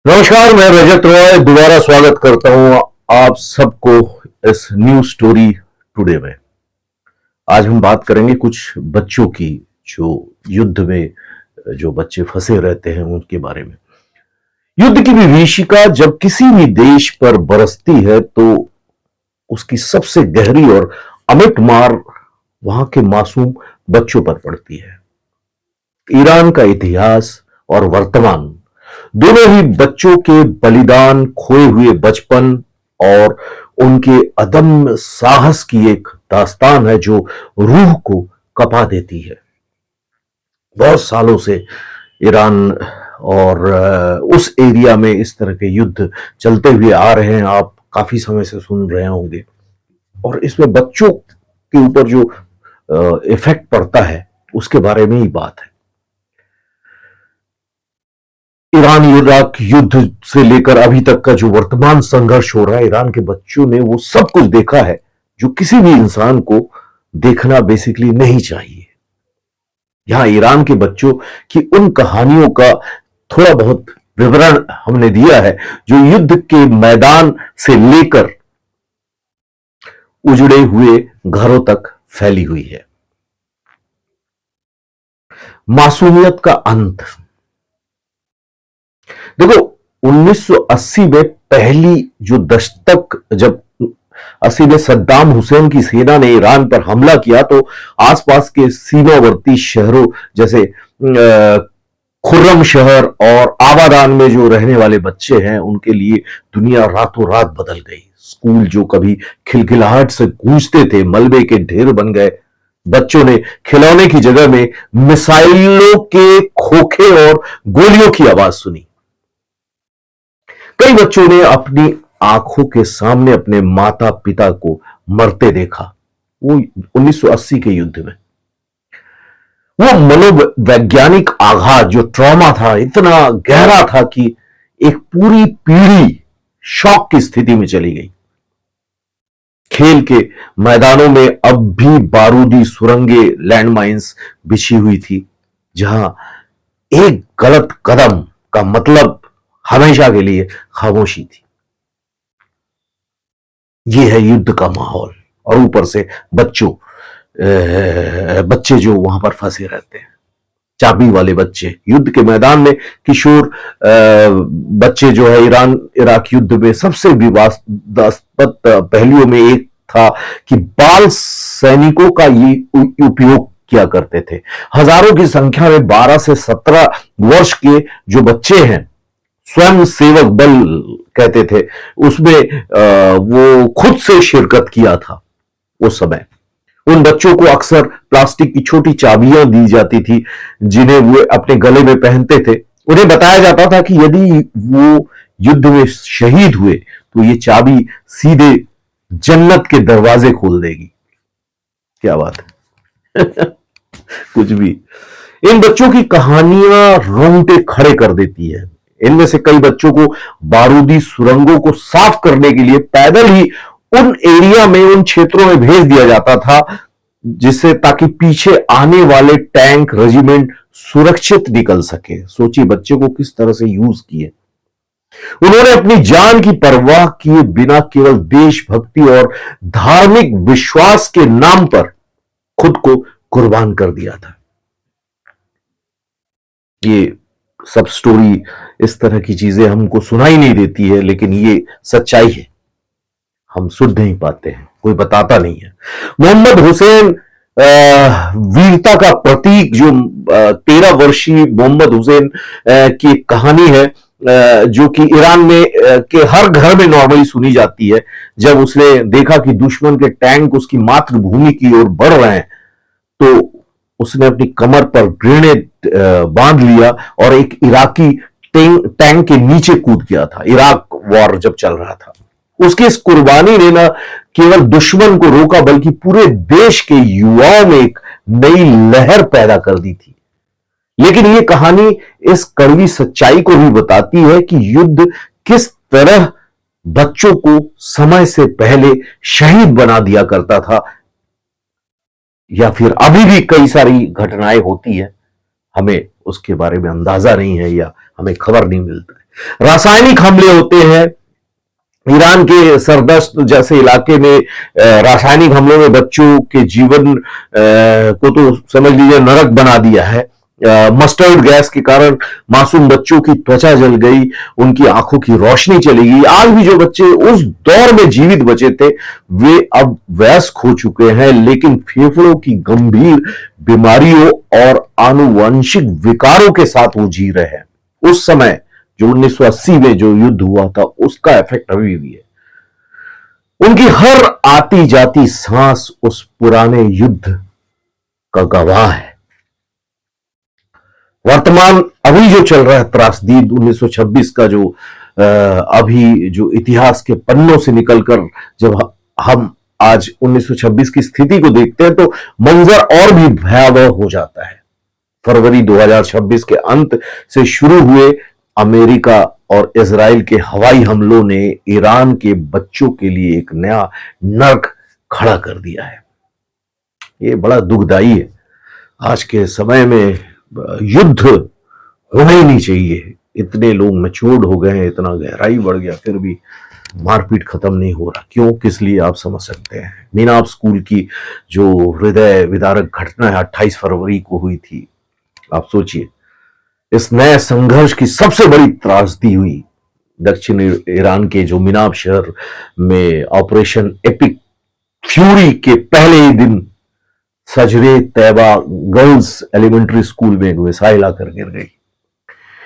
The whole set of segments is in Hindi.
नमस्कार, मैं रजत रॉय दोबारा स्वागत करता हूं आप सबको इस न्यूज स्टोरी टुडे में। आज हम बात करेंगे कुछ बच्चों की जो युद्ध में जो बच्चे फंसे रहते हैं उनके बारे में। युद्ध की विभीषिका जब किसी भी देश पर बरसती है तो उसकी सबसे गहरी और अमिट मार वहां के मासूम बच्चों पर पड़ती है। ईरान का इतिहास और वर्तमान दोनों ही बच्चों के बलिदान, खोए हुए बचपन और उनके अदम्य साहस की एक दास्तान है जो रूह को कपा देती है। बहुत सालों से ईरान और उस एरिया में इस तरह के युद्ध चलते हुए आ रहे हैं। आप काफी समय से सुन रहे होंगे और इसमें बच्चों के ऊपर जो इफेक्ट पड़ता है उसके बारे में ही बात है। ईरान इराक युद्ध से लेकर अभी तक का जो वर्तमान संघर्ष हो रहा है, ईरान के बच्चों ने वो सब कुछ देखा है जो किसी भी इंसान को देखना बेसिकली नहीं चाहिए। यहां ईरान के बच्चों की उन कहानियों का थोड़ा बहुत विवरण हमने दिया है जो युद्ध के मैदान से लेकर उजड़े हुए घरों तक फैली हुई है। मासूमियत का अंत। देखो, 1980 में पहली जो दशक जब 80 में सद्दाम हुसैन की सेना ने ईरान पर हमला किया तो आसपास के सीमावर्ती शहरों जैसे खुर्रम शहर और आबादान में जो रहने वाले बच्चे हैं उनके लिए दुनिया रातों रात बदल गई। स्कूल जो कभी खिलखिलाहट से गूंजते थे मलबे के ढेर बन गए। बच्चों ने खिलौने की जगह में मिसाइलों के खोखे और गोलियों की आवाज सुनी। कई बच्चों ने अपनी आंखों के सामने अपने माता पिता को मरते देखा। वो 1980 के युद्ध में वो मनोवैज्ञानिक आघात, जो ट्रॉमा था, इतना गहरा था कि एक पूरी पीढ़ी शॉक की स्थिति में चली गई। खेल के मैदानों में अब भी बारूदी सुरंगें, लैंडमाइंस बिछी हुई थी जहां एक गलत कदम का मतलब हमेशा के लिए खामोशी थी। यह है युद्ध का माहौल और ऊपर से बच्चे जो वहां पर फंसे रहते हैं, चाबी वाले बच्चे। युद्ध के मैदान में किशोर बच्चे जो है ईरान इराक युद्ध में सबसे विवादास्पद पहलुओं में एक था कि बाल सैनिकों का ये उपयोग किया करते थे। हजारों की संख्या में 12 से 17 वर्ष के जो बच्चे हैं, स्वयं सेवक बल कहते थे, उसमें वो खुद से शिरकत किया था। उस समय उन बच्चों को अक्सर प्लास्टिक की छोटी चाबियां दी जाती थी जिन्हें वो अपने गले में पहनते थे। उन्हें बताया जाता था कि यदि वो युद्ध में शहीद हुए तो ये चाबी सीधे जन्नत के दरवाजे खोल देगी। क्या बात है। कुछ भी। इन बच्चों की कहानियां रोंगटे खड़े कर देती है। इनमें से कई बच्चों को बारूदी सुरंगों को साफ करने के लिए पैदल ही उन एरिया में, उन क्षेत्रों में भेज दिया जाता था जिससे ताकि पीछे आने वाले टैंक रेजिमेंट सुरक्षित निकल सके। सोचिए बच्चे को किस तरह से यूज किए। उन्होंने अपनी जान की परवाह किए बिना केवल देशभक्ति और धार्मिक विश्वास के नाम पर खुद को कुर्बान कर दिया था। ये सब स्टोरी, इस तरह की चीजें हमको सुनाई नहीं देती है, लेकिन ये सच्चाई है। हम सुन नहीं पाते हैं, कोई बताता नहीं है। मोहम्मद हुसैन वीरता का प्रतीक, जो 13 वर्षीय मोहम्मद हुसैन की कहानी है जो कि ईरान में के हर घर में नॉर्मली सुनी जाती है। जब उसने देखा कि दुश्मन के टैंक उसकी मातृभूमि की ओर बढ़ रहे हैं तो उसने अपनी कमर पर ग्रेनेड बांध लिया और एक इराकी टैंक के नीचे कूद गया था। इराक वॉर जब चल रहा था, उसकी इस कुर्बानी ने न केवल दुश्मन को रोका बल्कि पूरे देश के युवाओं में एक नई लहर पैदा कर दी थी। लेकिन यह कहानी इस कड़वी सच्चाई को भी बताती है कि युद्ध किस तरह बच्चों को समय से पहले शहीद बना दिया करता था, या फिर अभी भी कई सारी घटनाएं होती है, हमें उसके बारे में अंदाजा नहीं है या हमें खबर नहीं मिलता है। रासायनिक हमले होते हैं। ईरान के सरदस्त जैसे इलाके में रासायनिक हमलों में बच्चों के जीवन को तो समझ लीजिए नरक बना दिया है। मस्टर्ड गैस के कारण मासूम बच्चों की त्वचा जल गई, उनकी आंखों की रोशनी चली गई। आज भी जो बच्चे उस दौर में जीवित बचे थे वे अब वयस्क हो चुके हैं, लेकिन फेफड़ों की गंभीर बीमारियों और आनुवंशिक विकारों के साथ वो जी रहे हैं। उस समय जो 1980 में जो युद्ध हुआ था उसका इफेक्ट अभी भी है। उनकी हर आती जाती सांस उस पुराने युद्ध का गवाह है। वर्तमान अभी जो चल रहा है त्रासदी 1926 का, जो अभी जो इतिहास के पन्नों से निकलकर जब हम आज 1926 की स्थिति को देखते हैं तो मंजर और भी भयावह हो जाता है। फरवरी 2026 के अंत से शुरू हुए अमेरिका और इजराइल के हवाई हमलों ने ईरान के बच्चों के लिए एक नया नर्क खड़ा कर दिया है। ये बड़ा दुखदाई है। आज के समय में युद्ध होना ही नहीं चाहिए। इतने लोग मैच्योर्ड हो गए हैं, इतना गहराई बढ़ गया, फिर भी मारपीट खत्म नहीं हो रहा। क्यों, किस लिए, आप समझ सकते हैं। मीनाब स्कूल की जो हृदय विदारक घटना है 28 फरवरी को हुई थी, आप सोचिए। इस नए संघर्ष की सबसे बड़ी त्रासदी हुई दक्षिण ईरान के जो मीनाब शहर में ऑपरेशन एपिक फ्यूरी के पहले ही दिन सजरे तैयबा गर्ल्स एलिमेंट्री स्कूल में एक मिसाइल आकर गिर गई।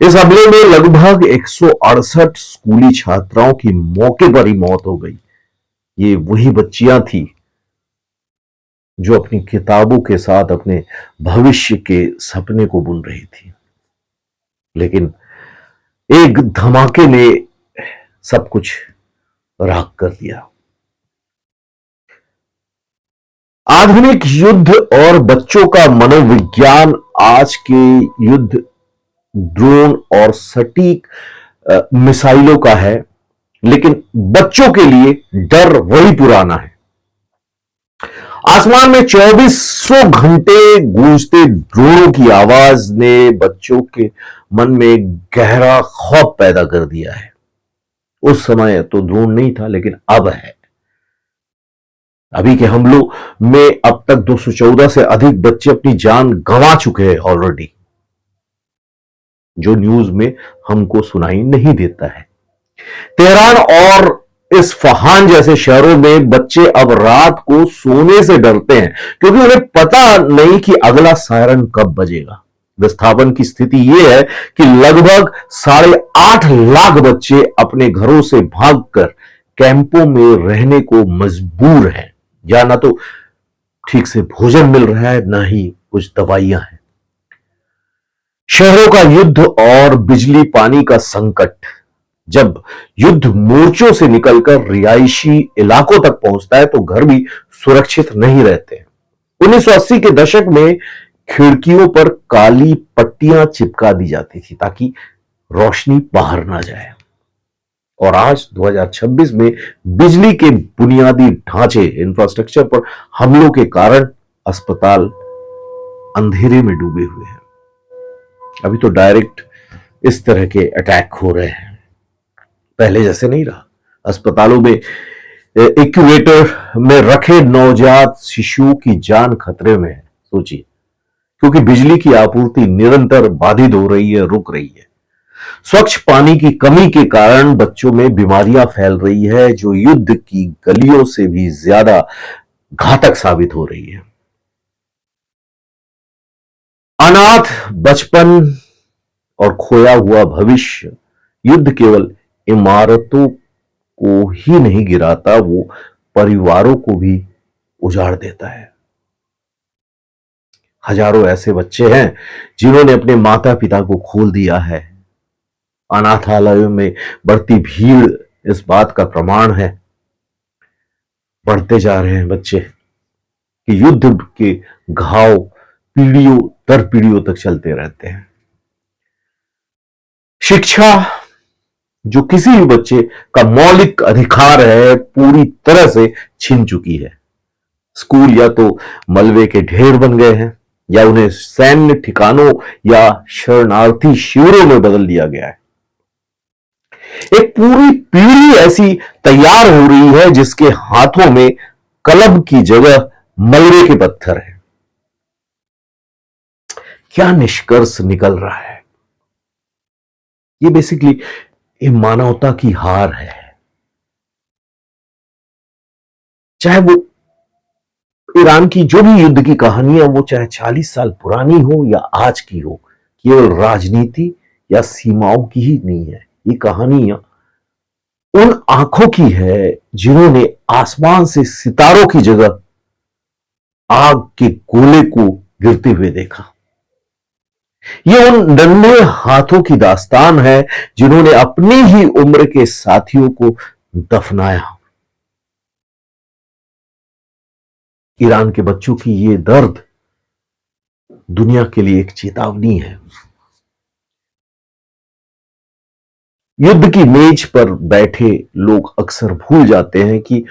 इस हमले में लगभग 168 स्कूली छात्राओं की मौके पर ही मौत हो गई। ये वही बच्चियां थी जो अपनी किताबों के साथ अपने भविष्य के सपने को बुन रही थी, लेकिन एक धमाके ने सब कुछ राख कर दिया। आधुनिक युद्ध और बच्चों का मनोविज्ञान आज के युद्ध ड्रोन और सटीक मिसाइलों का है, लेकिन बच्चों के लिए डर वही पुराना है। आसमान में 2400 घंटे गूंजते ड्रोनों की आवाज ने बच्चों के मन में गहरा खौफ पैदा कर दिया है। उस समय तो ड्रोन नहीं था, लेकिन अब है। अभी के हमलों में अब तक 214 से अधिक बच्चे अपनी जान गंवा चुके हैं ऑलरेडी, जो न्यूज में हमको सुनाई नहीं देता है। तेहरान और इस्फहान जैसे शहरों में बच्चे अब रात को सोने से डरते हैं, क्योंकि उन्हें पता नहीं कि अगला सायरन कब बजेगा। विस्थापन की स्थिति यह है कि लगभग 8.5 लाख बच्चे अपने घरों से भागकर कैंपों में रहने को मजबूर हैं। या ना तो ठीक से भोजन मिल रहा है, ना ही कुछ दवाइयां हैं। शहरों का युद्ध और बिजली पानी का संकट जब युद्ध मोर्चों से निकलकर रिहायशी इलाकों तक पहुंचता है तो घर भी सुरक्षित नहीं रहते। 1980 के दशक में खिड़कियों पर काली पट्टियां चिपका दी जाती थी ताकि रोशनी बाहर ना जाए, और आज 2026 में बिजली के बुनियादी ढांचे इंफ्रास्ट्रक्चर पर हमलों के कारण अस्पताल अंधेरे में डूबे हुए हैं। अभी तो डायरेक्ट इस तरह के अटैक हो रहे हैं, पहले जैसे नहीं रहा। अस्पतालों में इंक्यूबेटर में रखे नवजात शिशुओं की जान खतरे में है। सोचिए, क्योंकि बिजली की आपूर्ति निरंतर बाधित हो रही है, रुक रही है। स्वच्छ पानी की कमी के कारण बच्चों में बीमारियां फैल रही है, जो युद्ध की गलियों से भी ज्यादा घातक साबित हो रही है। अनाथ बचपन और खोया हुआ भविष्य, युद्ध केवल इमारतों को ही नहीं गिराता, वो परिवारों को भी उजाड़ देता है। हजारों ऐसे बच्चे हैं जिन्होंने अपने माता पिता को खोल दिया है। अनाथालयों में बढ़ती भीड़ इस बात का प्रमाण है। बढ़ते जा रहे हैं बच्चे कि युद्ध के घाव पीढ़ियों दर पीढ़ियों तक चलते रहते हैं। शिक्षा, जो किसी भी बच्चे का मौलिक अधिकार है, पूरी तरह से छिन चुकी है। स्कूल या तो मलबे के ढेर बन गए हैं या उन्हें सैन्य ठिकानों या शरणार्थी शिविरों में बदल दिया गया है। एक पूरी पीढ़ी ऐसी तैयार हो रही है जिसके हाथों में कलम की जगह मलबे के पत्थर है। क्या निष्कर्ष निकल रहा है? ये बेसिकली ये मानवता की हार है। चाहे वो ईरान की जो भी युद्ध की कहानियां, वो चाहे 40 साल पुरानी हो या आज की हो, केवल राजनीति या सीमाओं की ही नहीं है। ये कहानियां उन आंखों की है जिन्होंने आसमान से सितारों की जगह आग के गोले को गिरते हुए देखा। ये उन नन्हे हाथों की दास्तान है जिन्होंने अपनी ही उम्र के साथियों को दफनाया। ईरान के बच्चों की ये दर्द दुनिया के लिए एक चेतावनी है। युद्ध की मेज पर बैठे लोग अक्सर भूल जाते हैं कि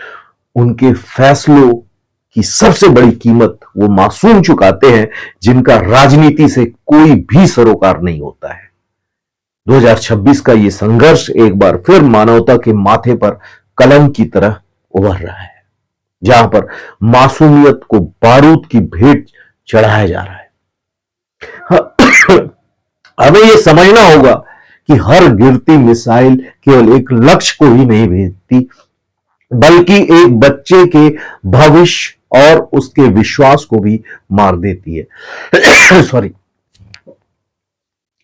उनके फैसलों की सबसे बड़ी कीमत वो मासूम चुकाते हैं जिनका राजनीति से कोई भी सरोकार नहीं होता है। 2026 का ये संघर्ष एक बार फिर मानवता के माथे पर कलम की तरह उभर रहा है, जहां पर मासूमियत को बारूद की भेंट चढ़ाया जा रहा है। हमें यह समझना होगा कि हर गिरती मिसाइल केवल एक लक्ष्य को ही नहीं भेजती, बल्कि एक बच्चे के भविष्य और उसके विश्वास को भी मार देती है। सॉरी।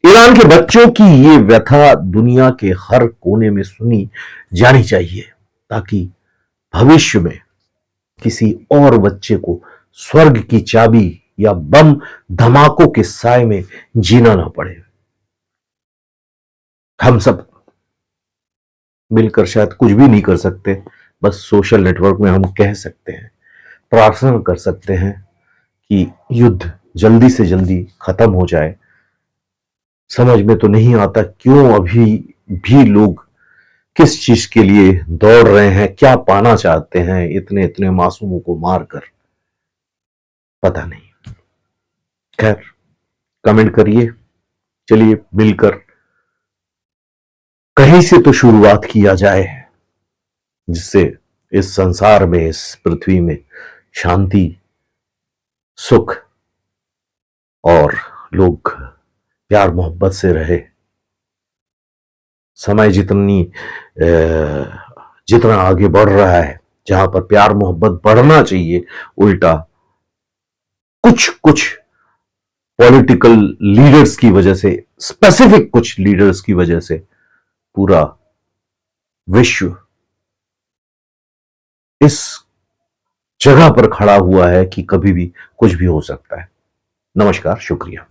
ईरान के बच्चों की ये व्यथा दुनिया के हर कोने में सुनी जानी चाहिए, ताकि भविष्य में किसी और बच्चे को स्वर्ग की चाबी या बम धमाकों के साए में जीना ना पड़े। हम सब मिलकर शायद कुछ भी नहीं कर सकते, बस सोशल नेटवर्क में हम कह सकते हैं, प्रार्थना कर सकते हैं कि युद्ध जल्दी से जल्दी खत्म हो जाए। समझ में तो नहीं आता क्यों अभी भी लोग किस चीज के लिए दौड़ रहे हैं, क्या पाना चाहते हैं इतने इतने मासूमों को मारकर, पता नहीं। खैर, कमेंट करिए। चलिए मिलकर कहीं से तो शुरुआत किया जाए, जिससे इस संसार में, इस पृथ्वी में शांति, सुख और लोग प्यार मोहब्बत से रहे। समय जितना आगे बढ़ रहा है, जहां पर प्यार मोहब्बत बढ़ना चाहिए, उल्टा कुछ कुछ पॉलिटिकल लीडर्स की वजह से, स्पेसिफिक कुछ लीडर्स की वजह से पूरा विश्व इस जगह पर खड़ा हुआ है कि कभी भी कुछ भी हो सकता है। नमस्कार, शुक्रिया।